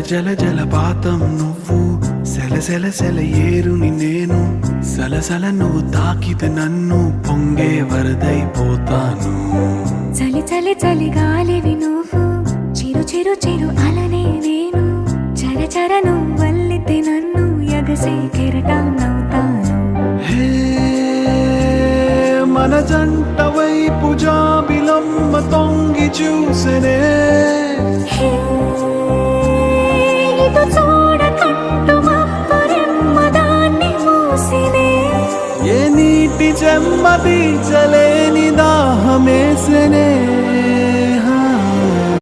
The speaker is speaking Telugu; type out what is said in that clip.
జల జలపాతం నువ్వు, సెల సెల సెల ఏరుని నేను, సలసల నువ్వు తాకితే నన్ను పొంగే వరదైపోతాను. చలి చలి చలి గాలివి నువ్వు, చిరు చిరు చిరు అలనే నేను, చర చర నువ్వల్లితే నన్ను ఎగసే కెరటాన్నవుతాను. హే మన జంట వైపు జాబిలమ్మ తొంగి చూసెనే, హే, ఇటు చూడకంటూ మబ్బరెమ్మ దాన్ని మూసినే, ఏ నీటి చెమ్మ తీర్చలేని దాహమేసెనే.